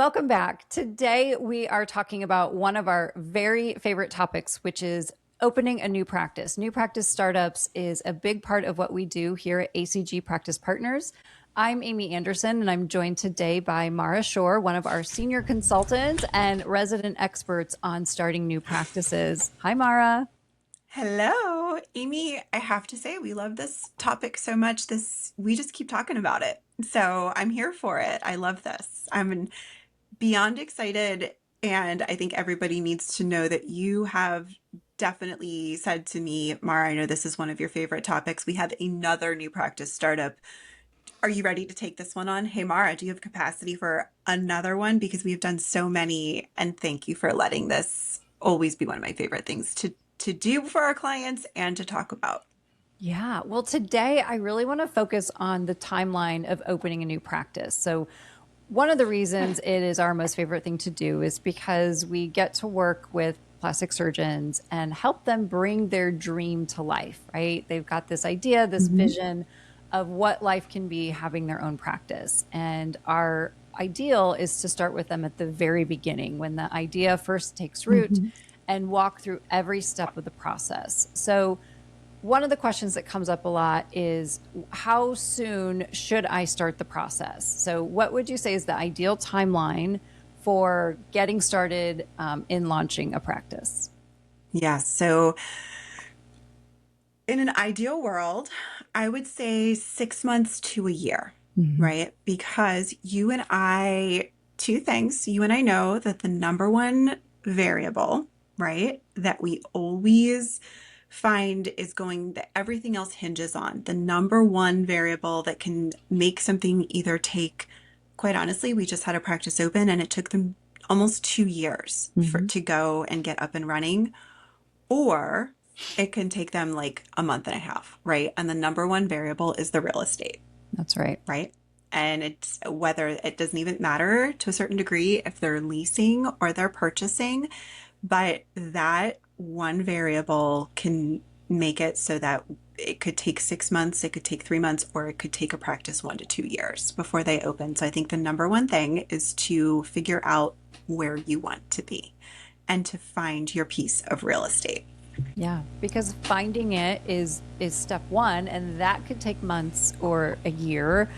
Welcome back. Today, we are talking about one of our very favorite topics, which is opening a new practice. New practice startups is a big part of what we do here at ACG Practice Partners. I'm Amy Anderson, and I'm joined today by Mara SHORR, one of our senior consultants and resident experts on starting new practices. Hi, Mara. Hello, Amy. I have to say, we love this topic so much. We just keep talking about it. So I'm here for it. I love this. I'm beyond excited. And I think everybody needs to know that you have definitely said to me, Mara, I know this is one of your favorite topics. We have another new practice startup. Are you ready to take this one on? Hey, Mara, do you have capacity for another one? Because we've done so many. And thank you for letting this always be one of my favorite things to do for our clients and to talk about. Yeah, well, today I really want to focus on the timeline of opening a new practice. So, one of the reasons it is our most favorite thing to do is because we get to work with plastic surgeons and help them bring their dream to life, right? They've got this idea, this Mhm. vision of what life can be having their own practice. And our ideal is to start with them at the very beginning when the idea first takes root Mhm. and walk through every step of the process. So, one of the questions that comes up a lot is how soon should I start the process? So, what would you say is the ideal timeline for getting started in launching a practice? Yeah. So, in an ideal world, I would say 6 months to a year, Mhm. right? Because you and I, two things, you and I know that the number one variable, right, that we always find is going that everything else hinges on. The number one variable that can make something either take, quite honestly, we just had a practice open and it took them almost 2 years Mhm. to go and get up and running, or it can take them like a month and a half, right? And the number one variable is the real estate, That's right. right? And it's whether it doesn't even matter to a certain degree if they're leasing or they're purchasing, but that one variable can make it so that it could take 6 months, it could take 3 months, or it could take a practice 1 to 2 years before they open. So I think the number one thing is to figure out where you want to be and to find your piece of real estate. Yeah, because finding it is step one, and that could take months or a year.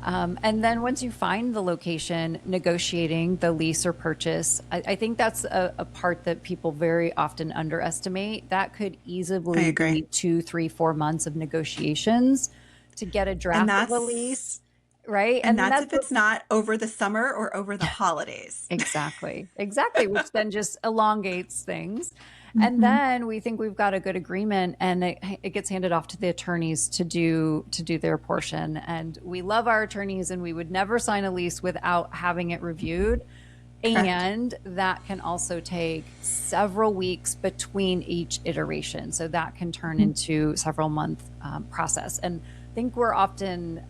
And then once you find the location, negotiating the lease or purchase, I think that's a part that people very often underestimate. That could I easily agree. be 2, 3, 4 months of negotiations to get a And draft of the that's lease, right? and And then that's that's if what. it's not over the summer or over the holidays. Exactly. Exactly. Which then just elongates things. And Mhm. then we think we've got a good agreement and it gets handed off to the attorneys to do their portion. And we love our attorneys and we would never sign a lease without having it reviewed. Correct. And that can also take several weeks between each iteration. So that can turn Mhm. into several month process. And I think we're often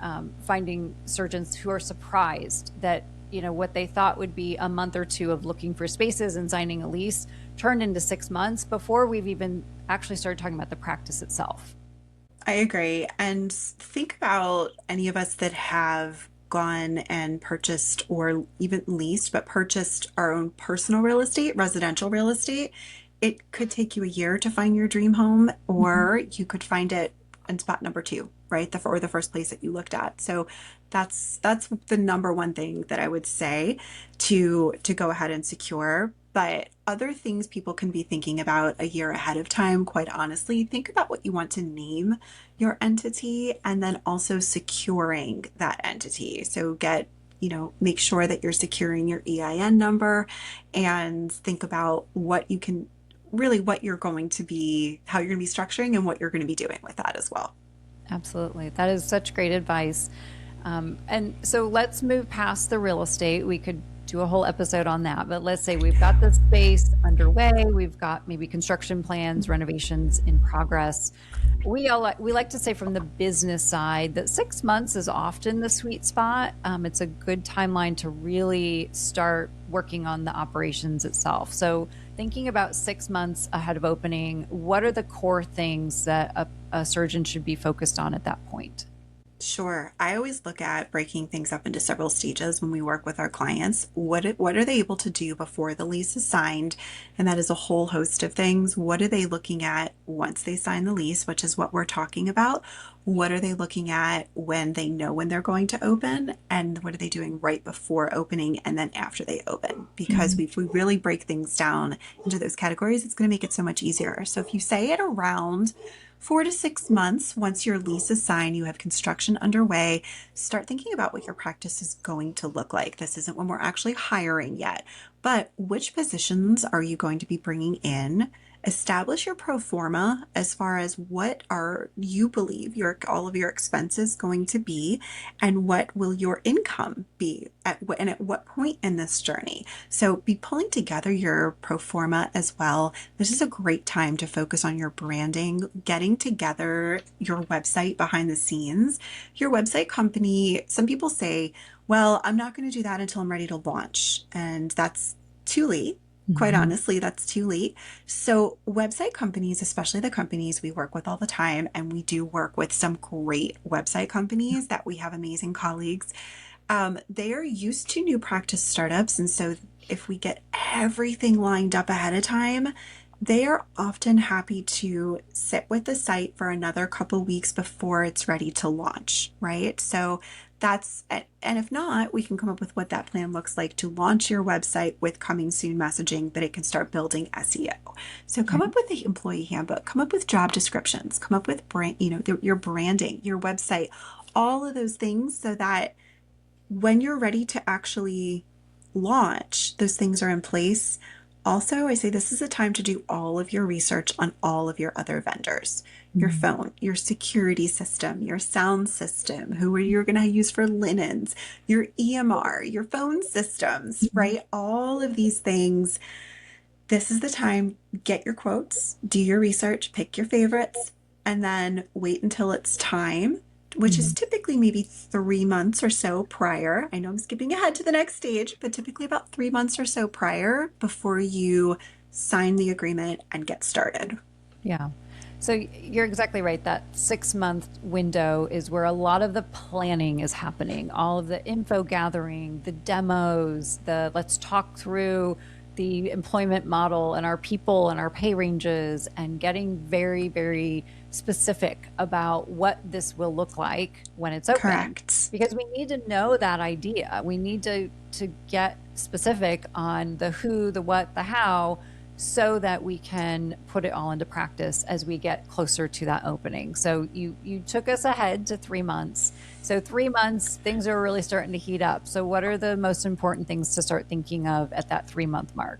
finding surgeons who are surprised that what they thought would be a month or two of looking for spaces and signing a lease turned into 6 months before we've even actually started talking about the practice itself. I agree. And think about any of us that have gone and purchased or even leased, but purchased our own personal real estate, residential real estate. It could take you a year to find your dream home, Mhm. or you could find it in spot number two, right? Or the first place that you looked at. So that's the number one thing that I would say to go ahead and secure. But other things people can be thinking about a year ahead of time, quite honestly, think about what you want to name your entity and then also securing that entity. So make sure that you're securing your EIN number and think about what you can really what you're going to be, how you're going to be structuring and what you're going to be doing with that as well. Absolutely. That is such great advice. And so let's move past the real estate. We could do a whole episode on that, but let's say we've got the space underway. We've got maybe construction plans, renovations in progress. We like to say from the business side that 6 months is often the sweet spot. It's a good timeline to really start working on the operations itself. So thinking about 6 months ahead of opening, what are the core things that a surgeon should be focused on at that point? Sure. I always look at breaking things up into several stages when we work with our clients. What are they able to do before the lease is signed? And that is a whole host of things. What are they looking at once they sign the lease, which is what we're talking about? What are they looking at when they know when they're going to open? And what are they doing right before opening and then after they open? Because Mhm. if we really break things down into those categories, it's going to make it so much easier. So if you say at around 4 to 6 months, once your lease is signed, you have construction underway, start thinking about what your practice is going to look like. This isn't when we're actually hiring yet, but which positions are you going to be bringing in? Establish your pro forma as far as what are you believe your all of your expenses going to be, and what will your income be at what point in this journey. So be pulling together your pro forma as well. This is a great time to focus on your branding, getting together your website behind the scenes. Your website company, some people say, well, I'm not going to do that until I'm ready to launch. And that's too late. Quite Mhm. honestly, that's too late. So, website companies, especially the companies we work with all the time, and we do work with some great website companies that we have amazing colleagues, they are used to new practice startups. And so, if we get everything lined up ahead of time, they are often happy to sit with the site for another couple weeks before it's ready to launch, right? So, and if not, we can come up with what that plan looks like to launch your website with coming soon messaging that it can start building SEO. So come Right. up with the employee handbook, come up with job descriptions, come up with brand, your branding, your website, all of those things so that when you're ready to actually launch, those things are in place. Also, I say this is a time to do all of your research on all of your other vendors, your Mhm. phone, your security system, your sound system, who are you going to use for linens, your EMR, your phone systems, Mhm. right? All of these things, this is the time, get your quotes, do your research, pick your favorites, and then wait until it's time, which is Mhm. typically maybe 3 months or so prior. I know I'm skipping ahead to the next stage, but typically about 3 months or so prior before you sign the agreement and get started. Yeah. So you're exactly right. That 6 month window is where a lot of the planning is happening, all of the info gathering, the demos, the let's talk through the employment model and our people and our pay ranges and getting very, very specific about what this will look like when it's open. Correct. Because we need to know that idea. We need to get specific on the who, the what, the how, so that we can put it all into practice as we get closer to that opening. So you took us ahead to 3 months. So 3 months, things are really starting to heat up. So what are the most important things to start thinking of at that 3 month mark?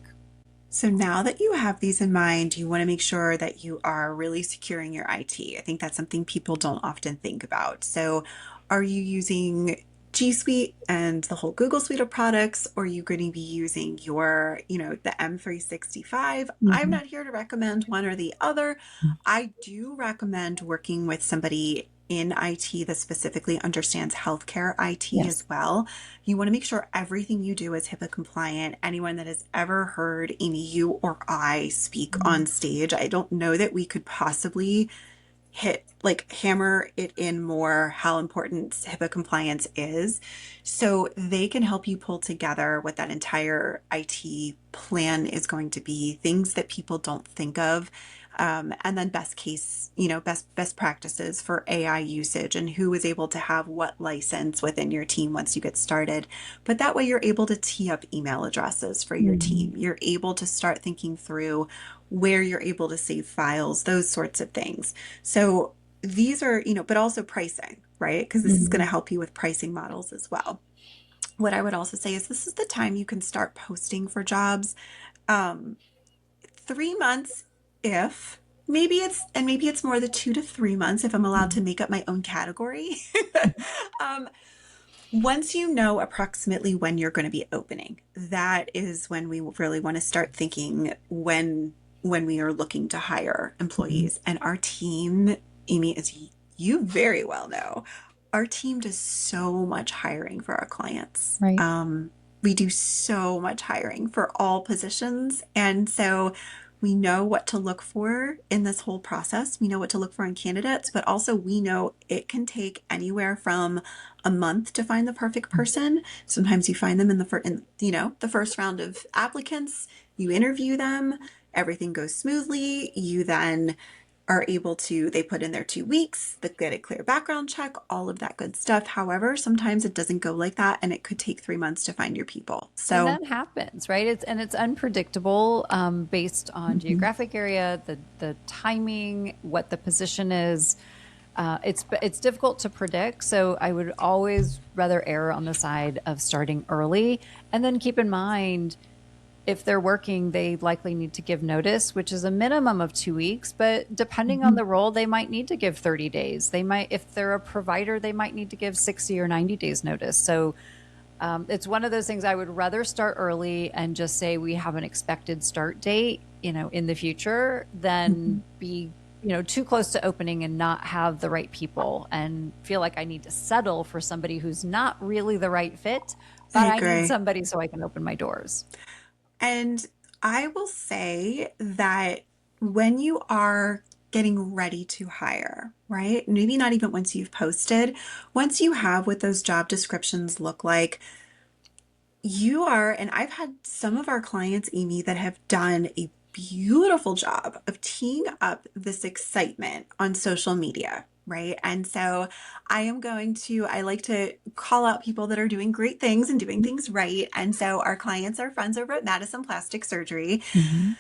So now that you have these in mind, you want to make sure that you are really securing your IT. I think that's something people don't often think about. So are you using G Suite and the whole Google suite of products, or are you going to be using the M365? I'm Mhm. not here to recommend one or the other. I do recommend working with somebody in IT that specifically understands healthcare IT Yes. as well. You want to make sure everything you do is HIPAA compliant. Anyone that has ever heard Amy, you or I speak Mhm. on stage, I don't know that we could possibly hammer it in more how important HIPAA compliance is. So they can help you pull together what that entire IT plan is going to be, things that people don't think of. And then best case, best practices for AI usage and who is able to have what license within your team once you get started. But that way you're able to tee up email addresses for your Mhm. team. You're able to start thinking through where you're able to save files, those sorts of things. So these are, but also pricing, right? Because this is going to Mhm. help you with pricing models as well. What I would also say is this is the time you can start posting for jobs. Um, 3 months, if maybe it's more the 2 to 3 months if I'm allowed to Mhm. make up my own category. um, Once you know approximately when you're going to be opening, that is when we really want to start thinking when we are looking to hire Mhm. employees. And our team, Amy, as you very well know, our team does so much hiring for our clients. Right. We do so much hiring for all positions. And so We know what to look for in this whole process. We know what to look for in candidates, but also we know it can take anywhere from a month to find the perfect person. Sometimes you find them in the first round of applicants. You interview them, everything goes smoothly. You then are able to, they put in their 2 weeks, they get a clear background check, all of that good stuff. However, sometimes it doesn't go like that, and it could take 3 months to find your people. And So, that happens, right? It's unpredictable, based on mhm, geographic area, the timing, what the position is. It's difficult to predict. So I would always rather err on the side of starting early, and then keep in mind, if they're working, they likely need to give notice, which is a minimum of 2 weeks. But depending on mhm. the role, they might need to give 30 days. They might, if they're a provider, they might need to give 60 or 90 days notice. So it's one of those things. I would rather start early and just say we have an expected start date, in the future, than Mhm. be, too close to opening and not have the right people and feel like I need to settle for somebody who's not really the right fit, I but I need agree. somebody so I can open my doors. And I will say that when you are getting ready to hire, right? Maybe not even once you've posted, once you have what those job descriptions look like, you are, and I've had some of our clients, Amy, that have done a beautiful job of teeing up this excitement on social media, right? And so I like to call out people that are doing great things and doing things right. And so our clients are friends over at Madison Plastic Surgery. Mhm.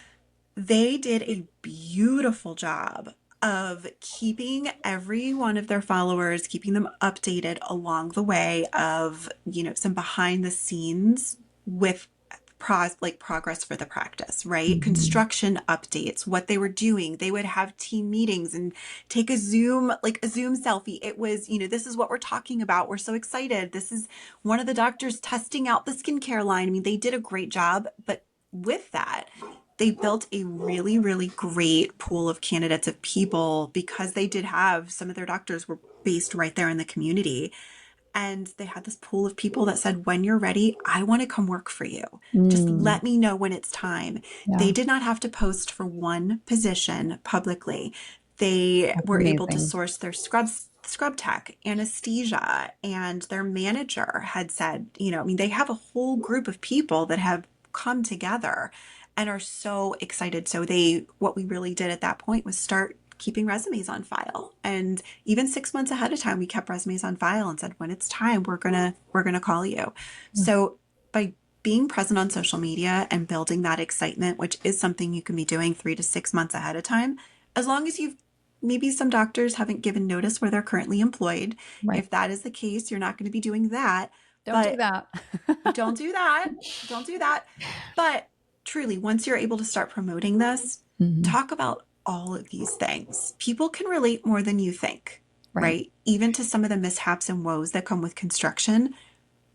They did a beautiful job of keeping every one of their followers, keeping them updated along the way of, some behind the scenes with progress for the practice, right? Mhm. Construction updates, what they were doing. They would have team meetings and take a Zoom selfie. It was, this is what we're talking about. We're so excited. This is one of the doctors testing out the skincare line. I mean, they did a great job, but with that, they built a really, really great pool of candidates of people because they did have some of their doctors were based right there in the community. And they had this pool of people that said, when you're ready, I want to come work for you. Just Mm, let me know when it's time. They yeah, did not have to post for one position publicly. They that's were able to amazing. source their scrub tech, anesthesia, and their manager had said, I mean, they have a whole group of people that have come together and are so excited. So what we really did at that point was start keeping resumes on file. And even 6 months ahead of time, we kept resumes on file and said, when it's time, we're gonna call you. So by being present on social media and building that excitement, which is something you can be doing 3 to 6 months ahead of time, as long as you've maybe some doctors haven't given notice where they're currently employed. Right. If that is the case, you're not going to be doing that. Don't do But that. don't do that. Don't do that. But truly, once you're able to start promoting this, Mhm. talk about all of these things. People can relate more than you think, Right. right? Even to some of the mishaps and woes that come with construction,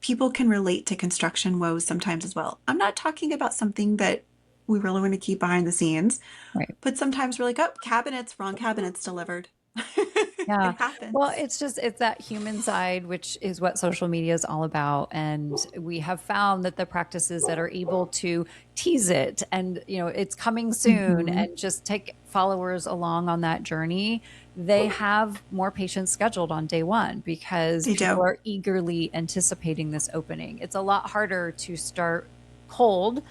people can relate to construction woes sometimes as well. I'm not talking about something that we really want to keep behind the scenes, Right. but sometimes we're like, oh, cabinets, wrong cabinets delivered. Yeah. It Well, happens. it's that human side, which is what social media is all about. And we have found that the practices that are able to tease it and, it's coming soon, Mm-hmm. and just take followers along on that journey, they have more patients scheduled on day one because They people do. are eagerly anticipating this opening. It's a lot harder to start cold,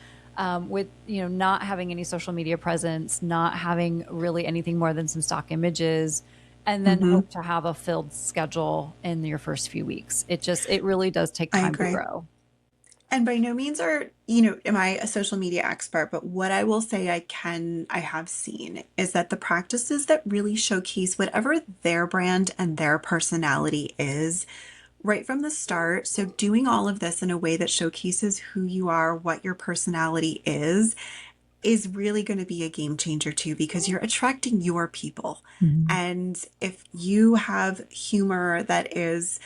with, not having any social media presence, not having really anything more than some stock images, and then Mm-hmm. hope to have a filled schedule in your first few weeks. It really does take I time to agree. grow. And by no means am I a social media expert, but what I will say I have seen is that the practices that really showcase whatever their brand and their personality is right from the start. So doing all of this in a way that showcases who you are, what your personality is really going to be a game changer too, because you're attracting your people. Mhm. And if you have humor that is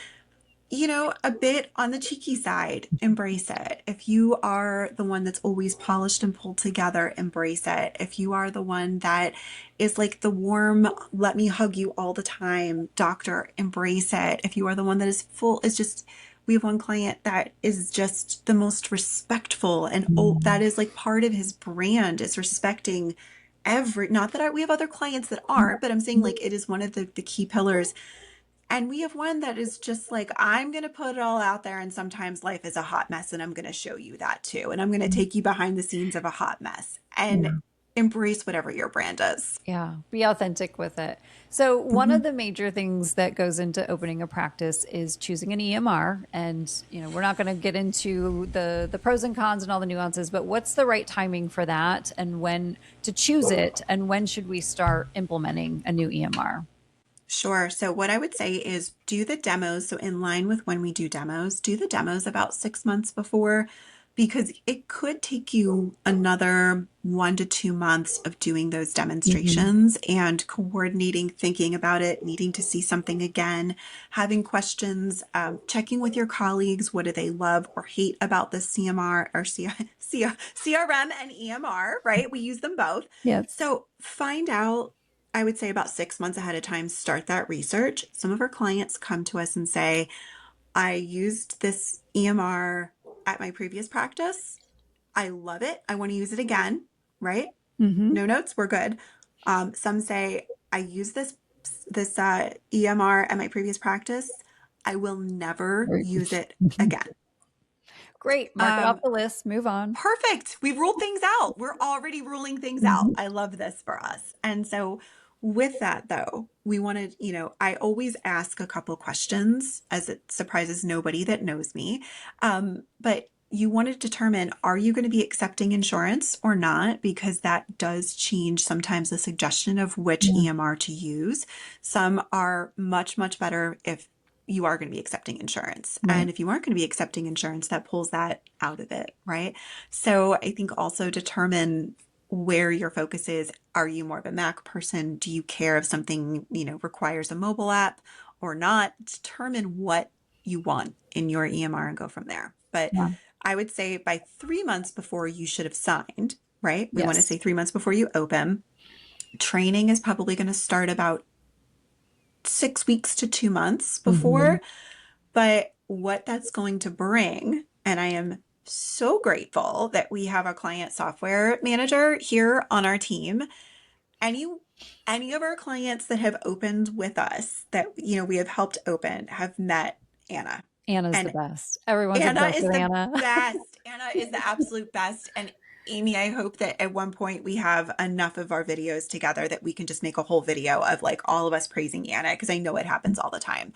a bit on the cheeky side, embrace it. If you are the one that's always polished and pulled together, embrace it. If you are the one that is like the warm, let me hug you all the time, doctor, embrace it. If you are the one that is just, we have one client that is just the most respectful, and oh, that Mm. is like part of his brand is respecting. not that we have other clients that aren't, but I'm saying like it is one of the key pillars. And we have one that is just like, I'm going to put it all out there. And sometimes life is a hot mess. And I'm going to show you that too. And I'm going to take you behind the scenes of a hot mess and Yeah. embrace whatever your brand is. Yeah, be authentic with it. So, one Mm-hmm. of the major things that goes into opening a practice is choosing an EMR. And, we're not going to get into the pros and cons and all the nuances, but what's the right timing for that and when to choose it and when should we start implementing a new EMR? Sure. So, what I would say is do the demos. So, in line with when we do the demos about 6 months before, because it could take you another 1 to 2 months of doing those Hmm. demonstrations and coordinating, thinking about it, needing to see something again, having questions, checking with your colleagues. What do they love or hate about the CMR or CRM and EMR, right? We use them both. Yes. So, find out, I would say about 6 months ahead of time, start that research. Some of our clients come to us and say, I used this EMR at my previous practice. I love it. I want to use it again, right? Hmm. No notes, we're good. Some say, I use this EMR at my previous practice. I will never use it again. Great. Mark it off Um, the list. Move on. Perfect. We've ruled things out. We're already ruling things out. Mhm. I love this for us. And so, with that, though, we wanted, I always ask a couple questions as it surprises nobody that knows me. But you want to determine, are you going to be accepting insurance or not? Because that does change sometimes the suggestion of which Yeah. EMR to use. Some are much, much better if you are going to be accepting insurance. And Right. if you aren't going to be accepting insurance, that pulls that out of it, right? So I think also determine where your focus is. Are you more of a Mac person? Do you care if something, requires a mobile app or not? Determine what you want in your EMR and go from there. But Yeah. I would say by 3 months before you should have signed, right? We want to Yes. say 3 months before you open. Training is probably going to start about 6 weeks to 2 months Hmm. before. But what that's going to bring, and I am so grateful that we have a client software manager here on our team. Any any of our clients that have opened with us that we have helped open have met Anna. Anna's the And best. Everyone's Anna obsessed is with the Anna. best. Anna is the absolute best. And Amy, I hope that at one point we have enough of our videos together that we can just make a whole video of like all of us praising Anna because I know it happens all the time.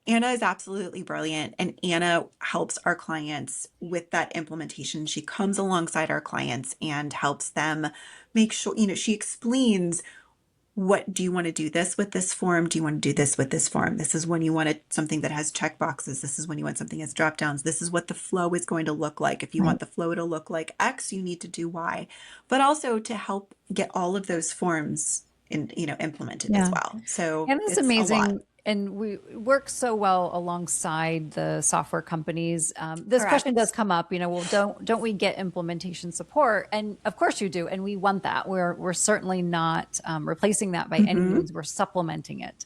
Anna is absolutely brilliant, and Anna helps our clients with that implementation. She comes alongside our clients and helps them make sure, she explains, what do you want to do this with this form? Do you want to do this with this form? This is when you want something that has check boxes. This is when you want something that has drop downs. This is what the flow is going to look like. If you Right. want the flow to look like X, you need to do Y, but also to help get all of those forms implemented as Yeah. well. So Anna's it's a lot. amazing. And we work so well alongside the software companies. This question does Correct. come up, well, don't we get implementation support? And of course you do, and we want that. We're certainly not replacing that by any Mm-hmm. means. We're supplementing it.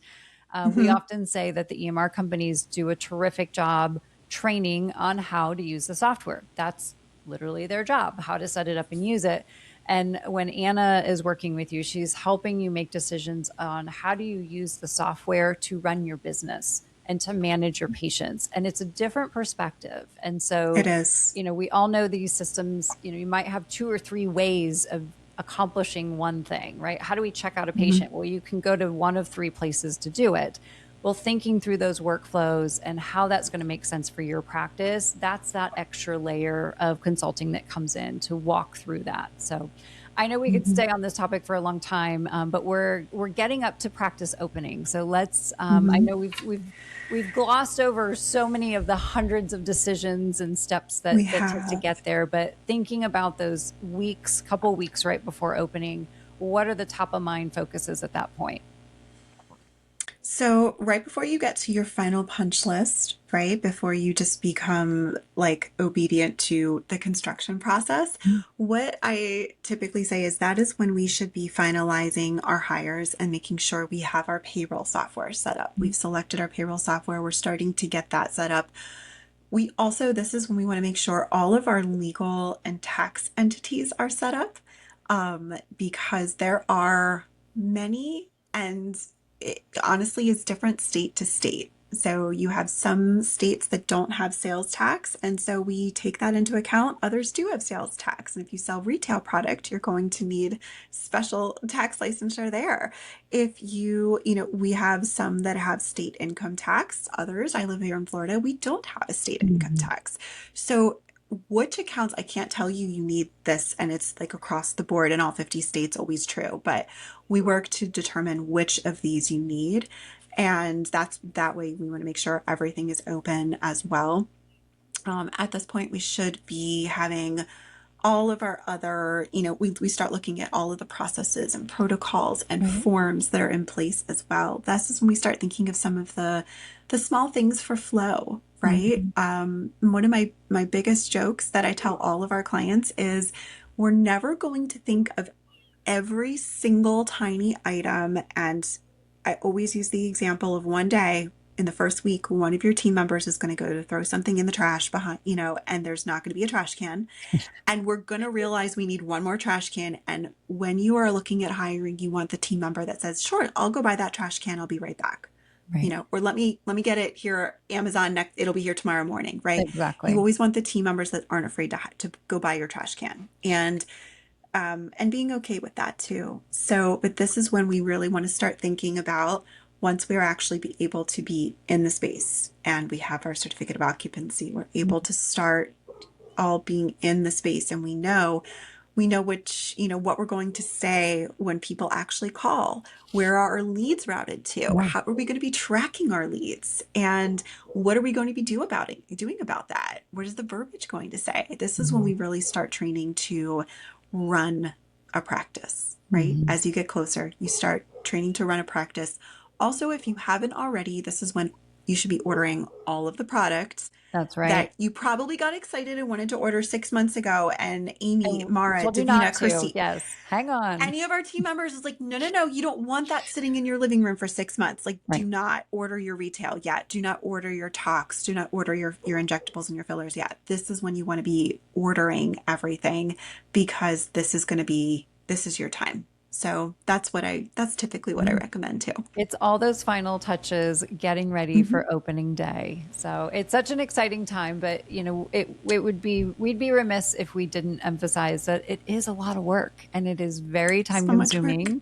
We Mm-hmm. often say that the EMR companies do a terrific job training on how to use the software. That's literally their job, how to set it up and use it. And when Anna is working with you, she's helping you make decisions on how do you use the software to run your business and to manage your patients. And it's a different perspective. And It so, is. we all know these systems, you might have two or three ways of accomplishing one thing, right? How do we check out a Mm-hmm. patient? Well, you can go to one of three places to do it. Well, thinking through those workflows and how that's going to make sense for your practice, that's that extra layer of consulting that comes in to walk through that. So I know we could Mm-hmm. stay on this topic for a long time, but we're getting up to practice opening. So let's. I Mm-hmm. know we've glossed over so many of the hundreds of decisions and steps We that take to have. get there, but thinking about those weeks, couple weeks right before opening, what are the top of mind focuses at that point? So, right before you get to your final punch list, right before you just become like obedient to the construction process, what I typically say is that is when we should be finalizing our hires and making sure we have our payroll software set up. We've selected our payroll software, we're starting to get that set up. We also, this is when we want to make sure all of our legal and tax entities are set up. because there are many, and it honestly is different state to state. So you have some states that don't have sales tax, and so we take that into account. Others do have sales tax, and if you sell retail product, you're going to need special tax licensure there. If we have some that have state income tax. Others, I live here in Florida, we don't have a state income Mhm. tax. So which accounts, I can't tell you you need this, and it's like across the board in all 50 states, always true, but we work to determine which of these you need. And that way we want to make sure everything is open as well. At this point, we should be having all of our other, we start looking at all of the processes and protocols and Right. forms that are in place as well. This is when we start thinking of some of the small things for flow, right? Mhm. One of my biggest jokes that I tell all of our clients is we're never going to think of every single tiny item. And I always use the example of one day in the first week, one of your team members is going to go to throw something in the trash behind, and there's not going to be a trash can. And we're going to realize we need one more trash can. And when you are looking at hiring, you want the team member that says, sure, I'll go buy that trash can. I'll be right back. Right. Or let me get it here, Amazon next, it'll be here tomorrow morning, right? You Exactly. always want the team members that aren't afraid to go buy your trash can. And being okay with that too. So, but this is when we really want to start thinking about once we're actually be able to be in the space and we have our certificate of occupancy, we're able to start all being in the space, and we know which, what we're going to say when people actually call. Where are our leads routed to? Yeah. How are we going to be tracking our leads? And what are we going to be doing about that? What is the verbiage going to say? This is when Mhm. we really start training to run a practice, right? Mhm. As you get closer, you start training to run a practice. Also, if you haven't already, this is when you should be ordering all of the products That's right. that you probably got excited and wanted to order 6 months ago. And Amy, And we Mara, told you not Davina, to. Christy, Yes. Hang on. any of our team members is like, no, no, no, you don't want that sitting in your living room for 6 months. Like, do Right. not order your retail yet. Do not order your tox. Do not order your injectables and your fillers yet. This is when you want to be ordering everything, because this is your time. So that's typically what I Yeah. recommend too. It's all those final touches getting ready Mhm. for opening day. So it's such an exciting time, but we'd be remiss if we didn't emphasize that it is a lot of work and it is very time So much work. consuming.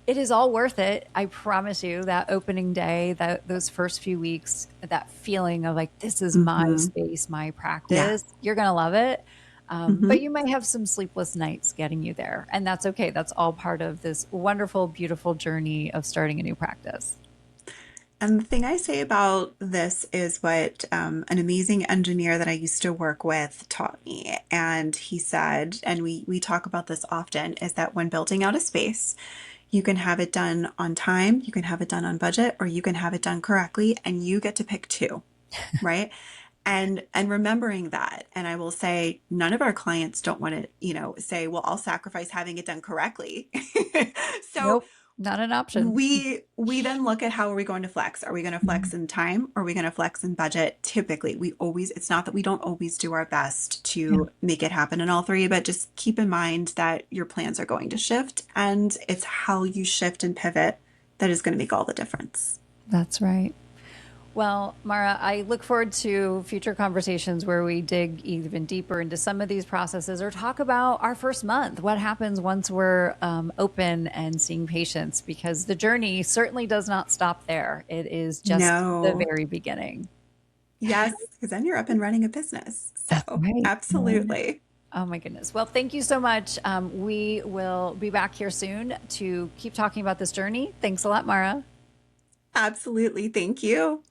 It is all worth it. I promise you that opening day, that those first few weeks, that feeling of like, this is my Hmm. space, my Yeah. practice, you're going to love it. But Hmm. you may have some sleepless nights getting you there. And that's okay. That's all part of this wonderful, beautiful journey of starting a new practice. And the thing I say about this is what an amazing engineer that I used to work with taught me. And he said, and we talk about this often, is that when building out a space, you can have it done on time, you can have it done on budget, or you can have it done correctly, and you get to pick two, right? And remembering that. And I will say, none of our clients don't want to, say, well, I'll sacrifice having it done correctly. So Nope, not an option. we then look at how are we going to flex? Are we going to flex Mhm. in time? Or are we going to flex in budget? Typically, it's not that we don't always do our best Yeah, to make it happen in all three, but just keep in mind that your plans are going to shift, and it's how you shift and pivot that is going to make all the difference. that's right. Well, Mara, I look forward to future conversations where we dig even deeper into some of these processes or talk about our first month. What happens once we're open and seeing patients? Because the journey certainly does not stop there. It is just the No. very beginning. Yes, because then you're up and running a business. That's So, right. Yeah. absolutely. Oh my goodness. Well, thank you so much. We will be back here soon to keep talking about this journey. Thanks a lot, Mara. Absolutely. Thank you.